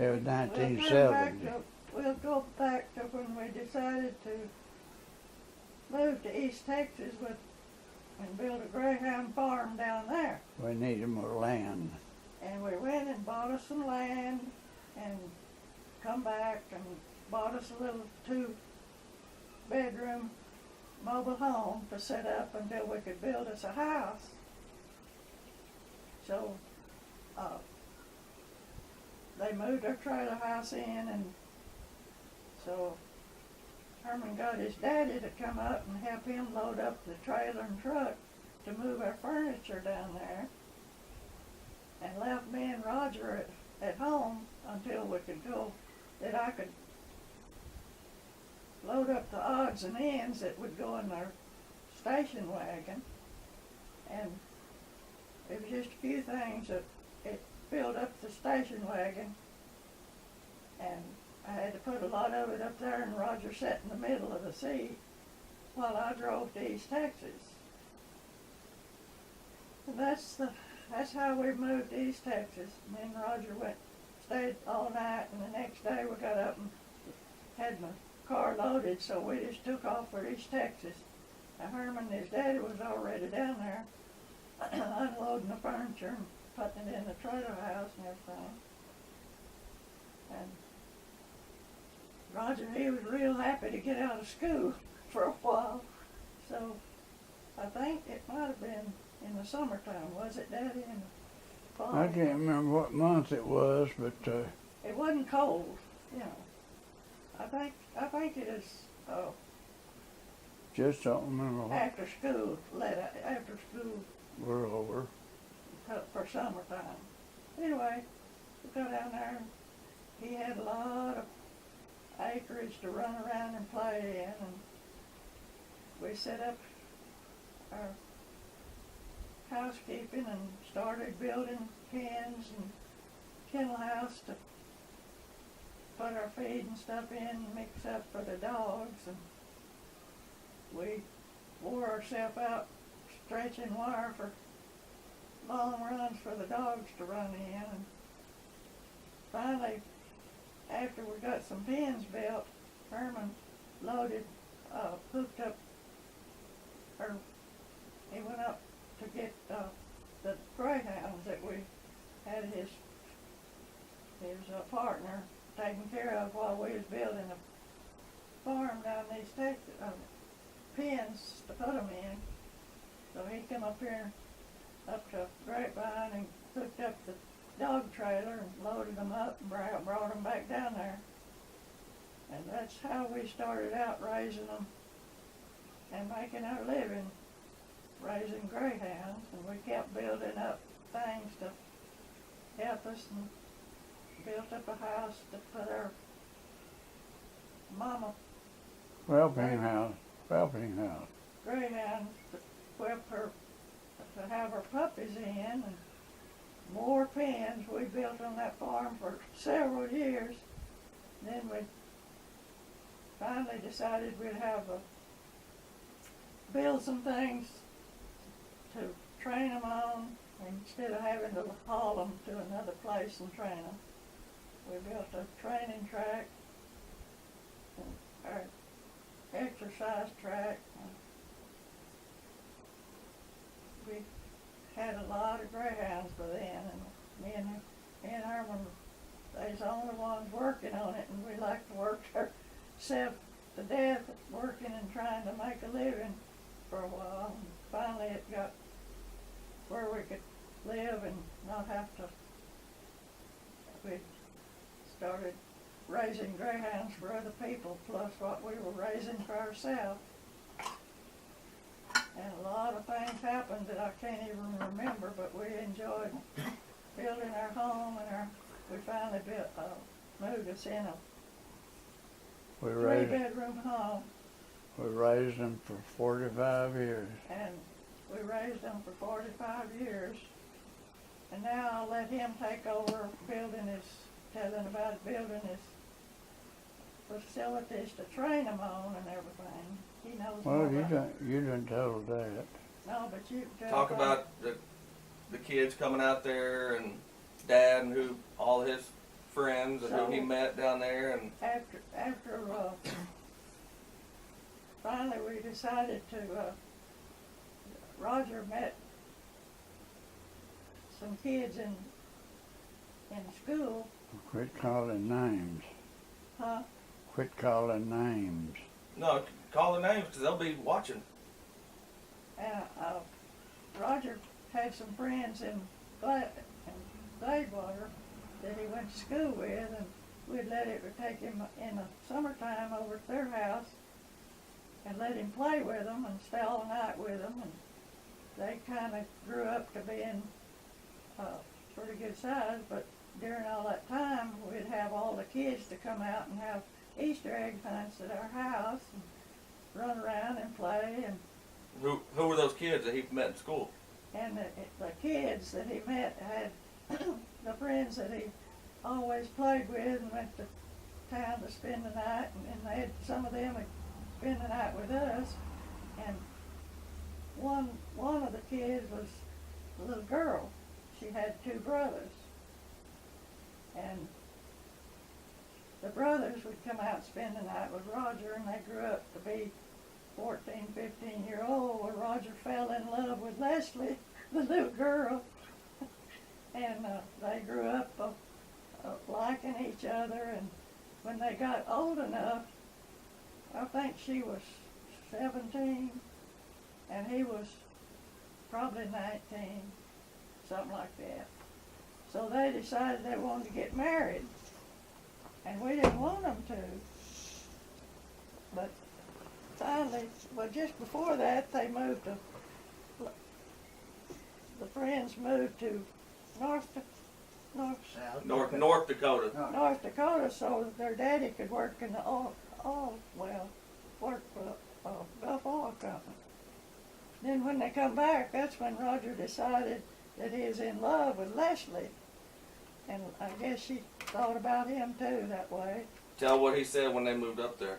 It was We'll turn 1970. We'll go back to when we decided to move to East Texas and build a Greyhound farm down there. We needed more land. And we went and bought us some land and come back and bought us a little 2-bedroom mobile home to set up until we could build us a house. So they moved our trailer house in, and so Herman got his daddy to come up and help him load up the trailer and truck to move our furniture down there, and left me and Roger at home until we could go, that I could load up the odds and ends that would go in our station wagon. And it was just a few things that it filled up the station wagon, and I had to put a lot of it up there, and Roger sat in the middle of the seat while I drove to East Texas. And that's how we moved to East Texas. Me and Roger stayed all night, and the next day we got up and had my car loaded, so we just took off for East Texas. Now Herman and his daddy was already down there unloading the furniture and putting it in the trailer house and everything. And Roger, he was real happy to get out of school for a while. So I think it might have been in the summertime, was it, Daddy? In the fall? I can't remember what month it was, but It wasn't cold, you know. I think it is just don't remember what after school, after school we're over. for summertime. Anyway, we go down there, and he had a lot of acreage to run around and play in, and we set up our housekeeping and started building pens and kennel house to put our feed and stuff in and mix up for the dogs. And we wore ourselves out stretching wire for long runs for the dogs to run in. And finally, after we got some pens built, Herman hooked up, or he went up to get the greyhounds that we had his partner taking care of while we was building a farm down these Texas, pens to put them in. So he come up here, up to Grapevine, and hooked up the dog trailer and loaded them up and brought them back down there. And that's how we started out raising them and making our living, raising greyhounds. And we kept building up things to help us, and built up a house to put our mama Whelping house. greyhounds to whip her, to have her puppies in, and more pens we built on that farm for several years. Then we finally decided we'd build some things to train them on instead of having to haul them to another place and train them. We built a training track, and our exercise track. We had a lot of greyhounds by then, and me and Herman, they's the only ones working on it, and we like to work ourselves to death working and trying to make a living for a while. And finally it got where we could live and not have to. We started raising greyhounds for other people, plus what we were raising for ourselves. And a lot of things happened that I can't even remember, but we enjoyed building our home, and we finally moved us in a We raised 3-bedroom home, them for 45 years. and we raised them for 45 years. And now I'll let him take over telling about building his facilities to train them on and everything. He knows more Well, about you done told that. No, but you Talk about the kids coming out there and Dad and all his friends and who he So- met down there, and After finally we decided to, Roger met some kids in school, Quit calling names. huh? Quit calling names. no, call their names because they'll be watching. And Roger had some friends in Gladewater that he went to school with, and we'd let it take him in the summertime over at their house and let him play with them and stay all night with them, and they kind of grew up to being pretty good size. But during all that time, we'd have all the kids to come out and have Easter egg hunts at our house and run around and play. And Who were those kids that he met in school? And the kids that he met had the friends that he always played with and went to town to spend the night, and they had, some of them would spend the night with us. And one of the kids was a little girl. She had two brothers, and the brothers would come out and spend the night with Roger, and they grew up to be 14, 15-year-old, where Roger fell in love with Leslie, the little girl. And they grew up liking each other, and when they got old enough, I think she was 17, and he was probably 19, something like that. So they decided they wanted to get married, and we didn't want them to. But finally, well, just before that, they moved to, the friends moved to North North Dakota. Dakota, so their daddy could work in the work for Gulf Oil Company. Then when they come back, that's when Roger decided that he was in love with Leslie, and I guess she thought about him too that way. Tell what he said when they moved up there.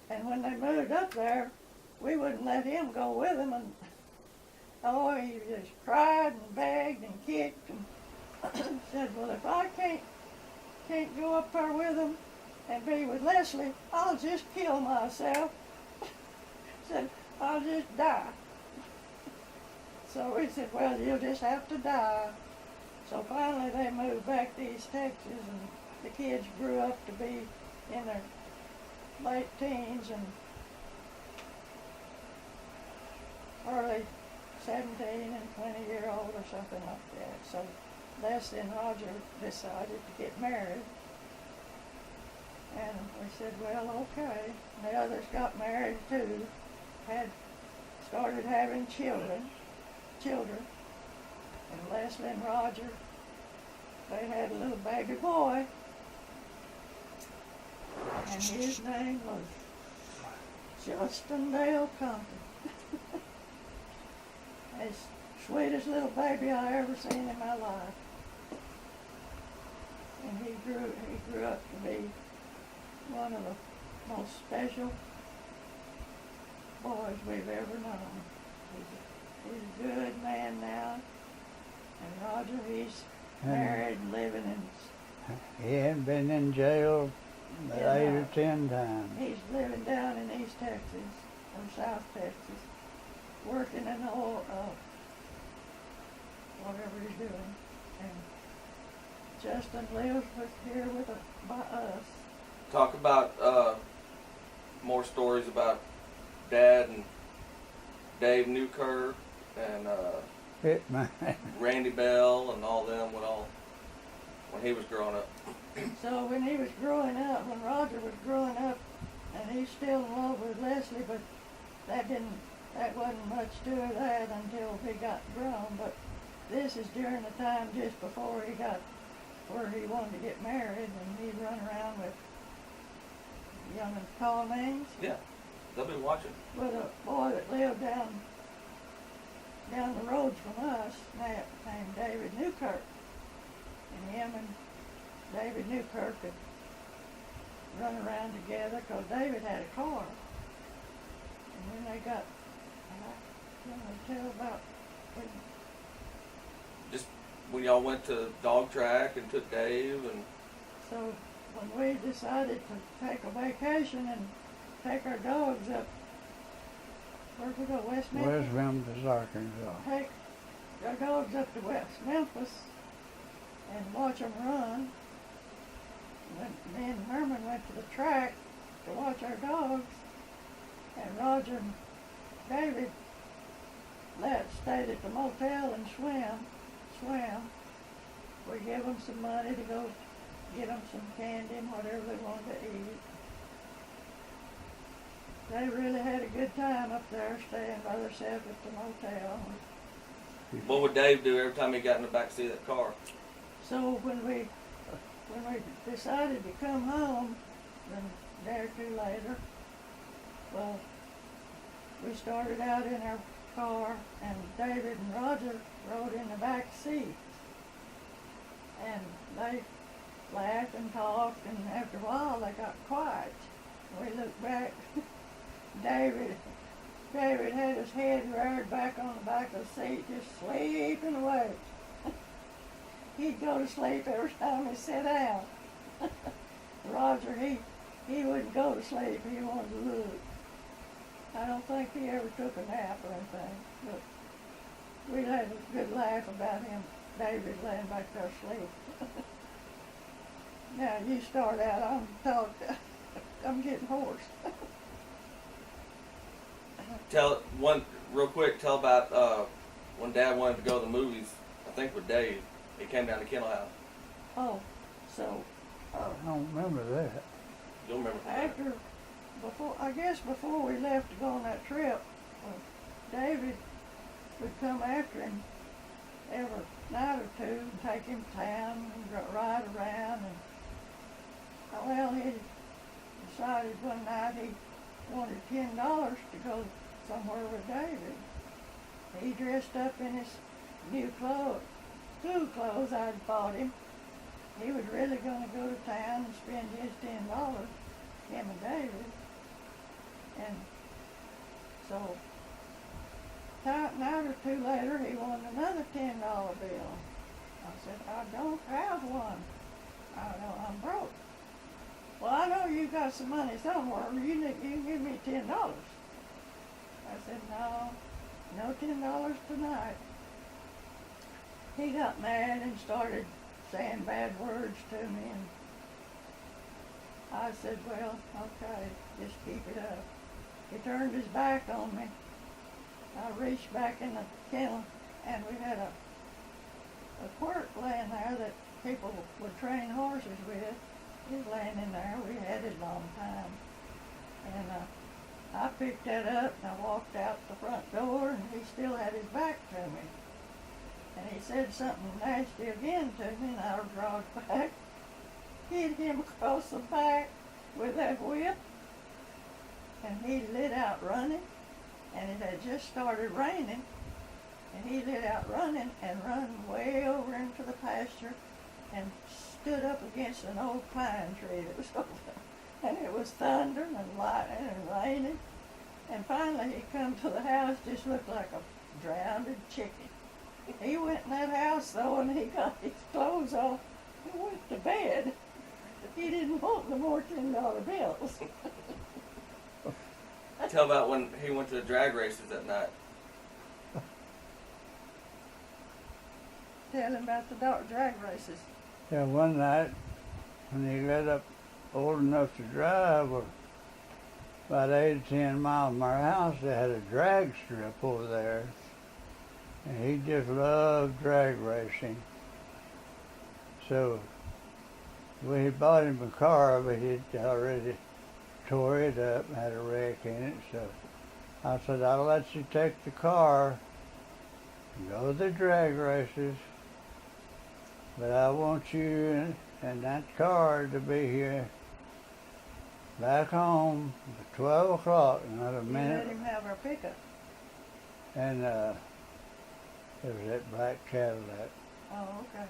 And when they moved up there, we wouldn't let him go with them, and he just cried and begged and kicked and said, well, if I can't go up there with them and be with Leslie, I'll just kill myself. Said, I'll just die. So we said, well, you'll just have to die. So finally they moved back to East Texas, and the kids grew up to be in their late teens and early 17 and 20-year-old or something like that. So Leslie and Roger decided to get married. And we said, well, okay. And the others got married too, started having children. And Leslie and Roger, they had a little baby boy. And his name was Justin Dale Compton. As sweetest little baby I ever seen in my life. And he grew up to be one of the most special boys we've ever known. He's a good man now. And Roger, he's married and living in... He hadn't been in jail but Yeah, 8 no. or 10 times. He's living down in East Texas, or South Texas, working in the oil, whatever he's doing. And Justin lives here by us. Talk about more stories about Dad and Dave Newkirk and Hitman. Randy Bell and all them when he was growing up. So when he was growing up, when Roger was growing up, and he's still in love with Leslie, but that wasn't much to that until he got grown. But this is during the time just before he got where he wanted to get married, and he'd run around with young and call names. Yeah, they'll be watching. With a boy that lived down the road from us, named David Newkirk. And him and David Newkirk could run around together because David had a car. And when they got, I don't know, tell about Just when y'all went to dog track and took Dave and So when we decided to take a vacation and take our dogs up, where'd we go, West Memphis? West Memphis, Arkansas. Take our dogs up to West Memphis and watch them run. Me and Herman went to the track to watch our dogs, and Roger and David stayed at the motel and swam. We gave them some money to go get them some candy and whatever they wanted to eat. They really had a good time up there staying by themselves at the motel. What would Dave do every time he got in the back seat of that car? So when we decided to come home, then a day or two later, well, we started out in our car, and David and Roger rode in the back seat. And they laughed and talked, and after a while they got quiet. We looked back. David had his head reared back on the back of the seat, just sleeping away. He'd go to sleep every time he sat down. Roger, he wouldn't go to sleep. He wanted to look. I don't think he ever took a nap or anything, but we had a good laugh about him, David, laying back there asleep. Now you start out. I'm getting hoarse. Tell about when Dad wanted to go to the movies. I think with Dave, he came down to Kennel House. Oh, so I don't remember that. You'll remember. before we left to go on that trip, David would come after him every night or two and take him to town and ride around. And well, he decided one night he wanted $10 to go somewhere with David. He dressed up in his new school clothes I'd bought him. He was really going to go to town and spend his $10, him and David. And so, a night or two later, he wanted another $10 bill. I said, I don't have one. I know I'm broke. Well, I know you got some money somewhere. You can give me $10. I said, no $10 tonight. He got mad and started saying bad words to me, and I said, well, okay, just keep it up. He turned his back on me. I reached back in the kennel, and we had a quirt laying there that people would train horses with. He was laying in there. We had it a long time. And I picked that up, and I walked out the front door, and he still had his back to me. And he said something nasty again to me, and I dragged back, hit him across the back with that whip, and he lit out running, and it had just started raining, and he lit out running and run way over into the pasture and stood up against an old pine tree that was over there. And it was thundering and lightning and raining, and finally he come to the house, just looked like a drowned chicken. He went in that house though, and he got his clothes off and went to bed. He didn't want no more $10 bills. Tell about when he went to the drag races that night. Tell him about the drag races. Yeah, one night when he got up old enough to drive, about 8 or 10 miles from our house, they had a drag strip over there. And he just loved drag racing. So we had bought him a car, but he'd already tore it up and had a wreck in it. So I said, I'll let you take the car and go to the drag races, but I want you and that car to be here back home at 12 o'clock, not a You minute. let him have our pickup. And it was that black Cadillac. Oh, okay.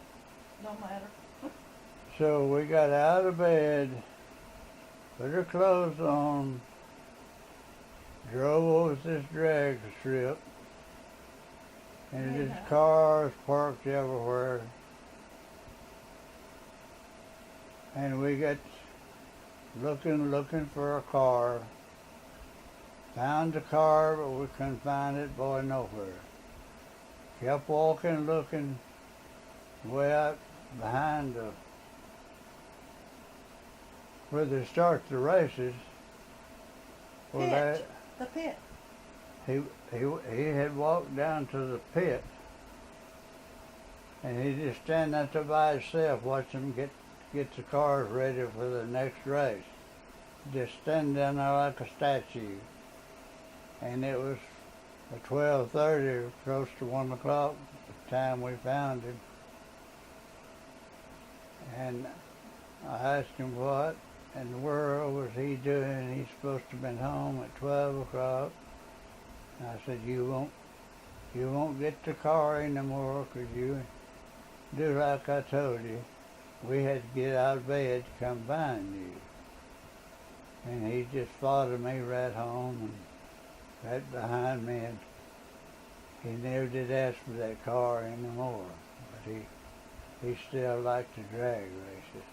Don't matter. So we got out of bed, put our clothes on, drove over to this drag strip, and just cars parked everywhere. And we got looking for a car. Found the car, but we couldn't find it, boy, nowhere. Kept walking, looking way up behind where they start the races. Well, Pit. The pit. he had walked down to the pit, and he just standing out there by himself, watching them get the cars ready for the next race. Just standing down there like a statue. And it was 12:30, close to 1 o'clock, the time we found him. And I asked him what in the world was he doing. He's supposed to have been home at 12 o'clock. And I said, you won't get the car anymore because you do like I told you. We had to get out of bed to come find you. And he just followed me right home and right behind me, and he never did ask for that car anymore. But he still liked to drag races.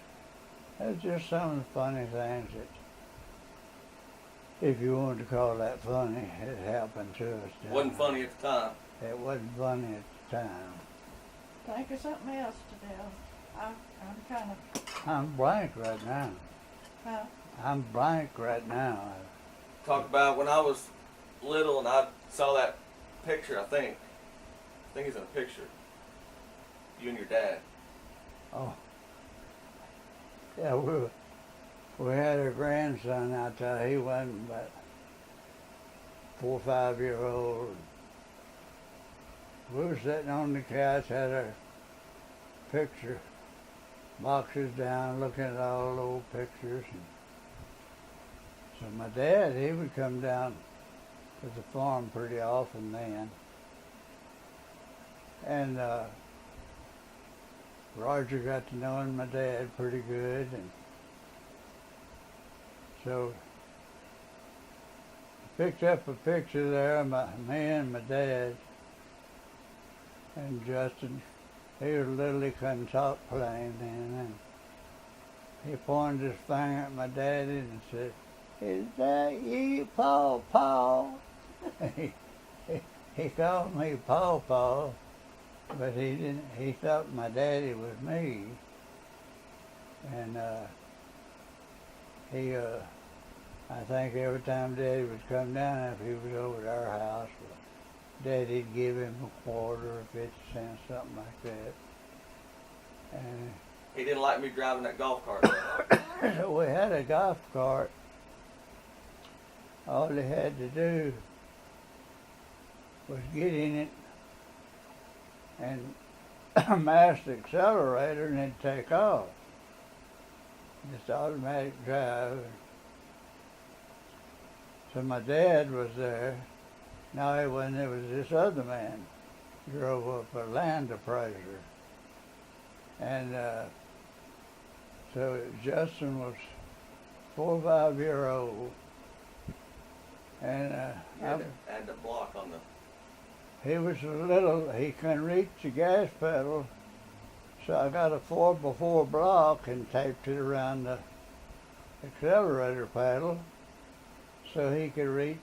That's just some of the funny things that, if you wanted to call that funny, it happened to us. Wasn't funny at the time. It wasn't funny at the time. Think of something else to do. I'm kind of, I'm blank right now. I'm blank right now. Talk about when I was little and I saw that picture. I think he's in a picture. You and your dad. Oh, yeah, we had a grandson out there. He wasn't about 4 or 5 years old. We were sitting on the couch, had our picture boxes down, looking at all the old pictures. And so my dad, he would come down to the farm pretty often then. And Roger got to knowing my dad pretty good, and so I picked up a picture there of me and my dad, and Justin, he was little, he couldn't talk plain then, and he pointed his finger at my daddy and said, "Is that you, Paw Paw?" he called me Paw Paw, but he didn't. He thought my daddy was me, and I think every time Daddy would come down, if he was over at our house, Daddy'd give him a quarter or 50 cents, something like that. And He didn't like me driving that golf cart. so we had a golf cart. All he had to do was get in it and mash the accelerator and then take off. Just automatic drive. So my dad was there. No, he wasn't. It was this other man drove up a land appraiser. And so Justin was 4 or 5 years old. And Add the block on the. he was a little, he couldn't reach the gas pedal. So I got a 4x4 block and taped it around the accelerator pedal so he could reach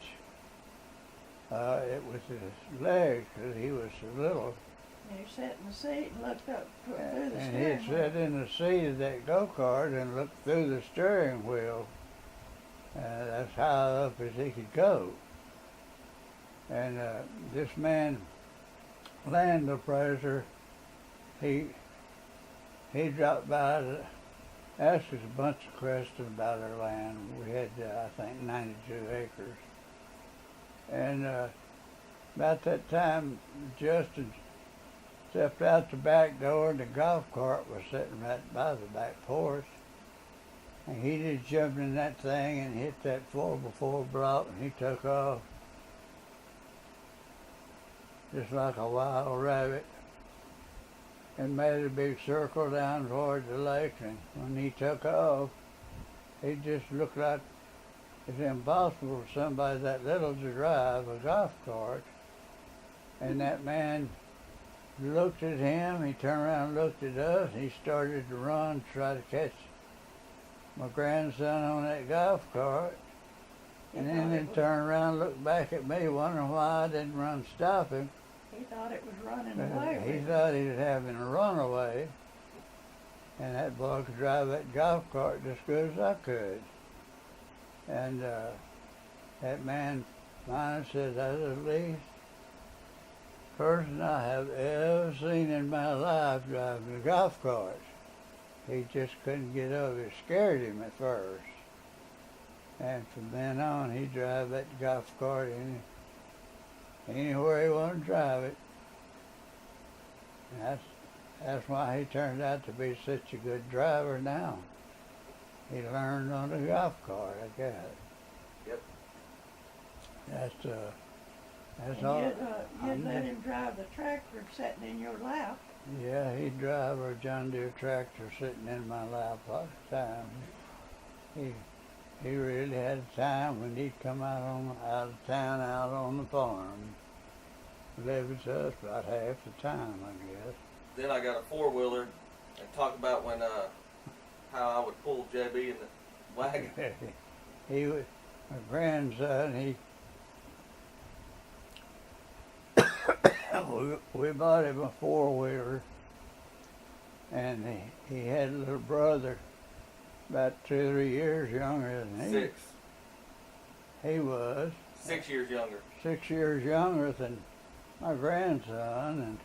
it with his legs because he was so little. and you sat in the seat and looked up through the And steering he'd wheel. sit in the seat of that go-kart and look through the steering wheel. That's how up as he could go. And this man, land appraiser, he dropped by to ask us a bunch of questions about our land. We had, I think, 92 acres. And about that time, Justin stepped out the back door and the golf cart was sitting right by the back porch. And he just jumped in that thing and hit that 4x4 block and he took off just like a wild rabbit and made a big circle down toward the lake. And when he took off, it just looked like it's impossible for somebody that little to drive a golf cart. And that man looked at him, he turned around and looked at us, and he started to run to try to catch my grandson on that golf cart, and then thought he it was- turned around and looked back at me, wondering why I didn't run stop him. He thought it was running away He with him. thought he was having a runaway, and that boy could drive that golf cart just good as I could. And that man finally said, "That's the least person I have ever seen in my life driving a golf cart." He just couldn't get over it. It scared him at first. And from then on, he drive that golf cart anywhere he wanted to drive it. And that's why he turned out to be such a good driver now. He learned on the golf cart, I guess. Yep. That's And all. you'd let him drive the tractor sitting in your lap. Yeah, he'd drive a John Deere tractor sitting in my lap all the time. He really had a time when he'd come out of town, out on the farm. Live with us about half the time, I guess. Then I got a 4-wheeler and talk about when how I would pull JB in the wagon. He was my grandson. We bought him a 4-wheeler, and he had a little brother about 2 or 3 years younger than he. 6. He was 6 years younger. 6 years younger than my grandson, and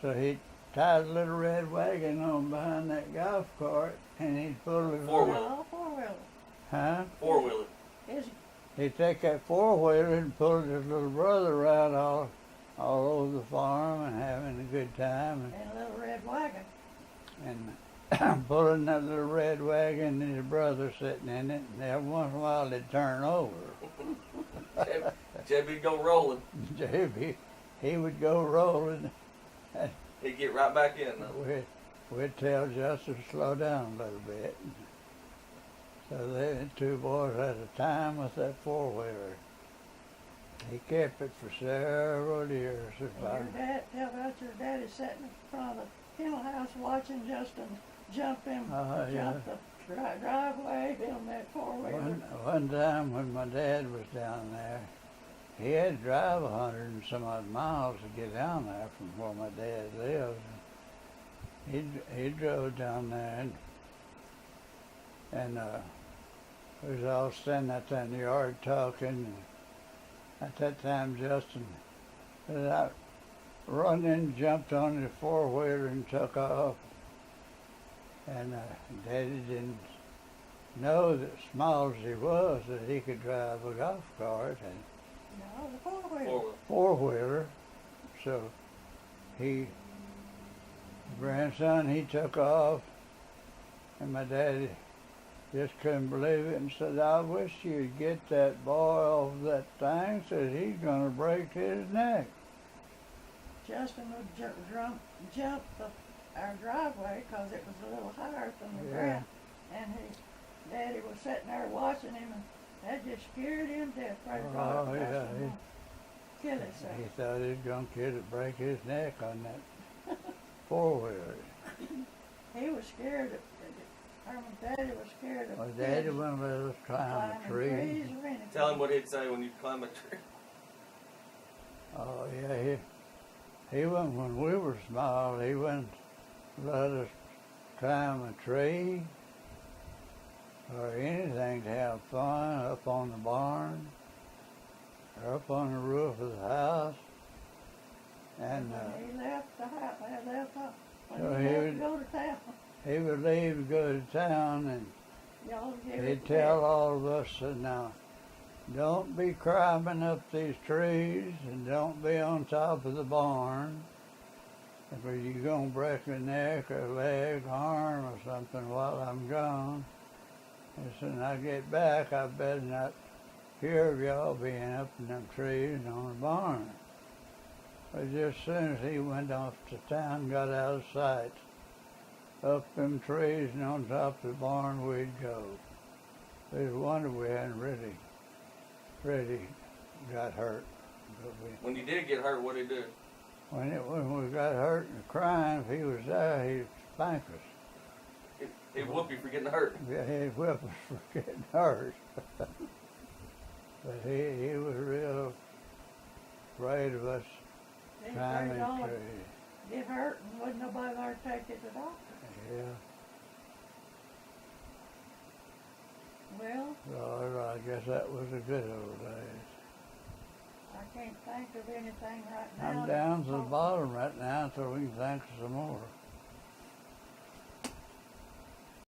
so he tied a little red wagon on behind that golf cart, and he'd pull his 4-wheeler. No, four-wheeler. Huh? 4-wheeler. His, He'd take that 4-wheeler and pull his little brother around all over the farm and having a good time, and a little red wagon. and pulling that little red wagon and his brother sitting in it, and every once in a while they'd turn over. JB go rolling. JB, he would go rolling. He'd get right back in though. We'd tell Justin to slow down a little bit. So the 2 boys had a time with that 4-wheeler. He kept it for several years. And your dad, tell about your daddy sitting in front of the kennel house watching Justin jump Yeah. the driveway on that four-wheeler. One time when my dad was down there, he had to drive 100 and some odd miles to get down there from where my dad lived. He drove down there, and we was all standing out there in the yard talking. And at that time, Justin was out running, jumped on the 4-wheeler and took off. And Daddy didn't know that small as he was that he could drive a golf cart and No, the four-wheeler. 4-wheeler. 4-wheeler. So grandson, he took off, and my daddy just couldn't believe it and said, "I wish you'd get that boy off that thing," said he's gonna break his neck. Justin would jump our driveway because it was a little higher than the Yeah. ground. And Daddy was sitting there watching him, and that just scared him to death. Right across Oh, the yeah, house and kill himself. He thought he was gonna kill it, break his neck on that 4-wheeler. He was scared of Daddy was scared of Well, Daddy wouldn't let us climb a climbing tree. trees or anything. Tell him what he'd say when you climb a tree. Oh yeah, he wouldn't, when we were small, he wouldn't let us climb a tree or anything to have fun up on the barn or up on the roof of the house. And When he left the house, when So he he left to would- go to town, he would leave to go to town, and y'all give he'd it tell all of us, said, "Now, don't be climbing up these trees and don't be on top of the barn. If you're going to break a neck or leg, arm or something while I'm gone." He said, "When I get back, I better not hear of y'all being up in them trees and on the barn." But just as soon as he went off to town, got out of sight, up them trees and on top of the barn we'd go. It was a wonder we hadn't really got hurt. But When you did get hurt, what'd he do? when we got hurt and crying, if he was there, he'd spank us. He'd whoop you for getting hurt. Yeah, he'd whip us for getting hurt. But he was real afraid of us They climbing afraid y'all would trees. get hurt and wouldn't nobody there to take you to the doctor. Yeah. Well, Lord, I guess that was the good old days. I can't think of anything right now. I'm down to the bottom right now until we can think of some more.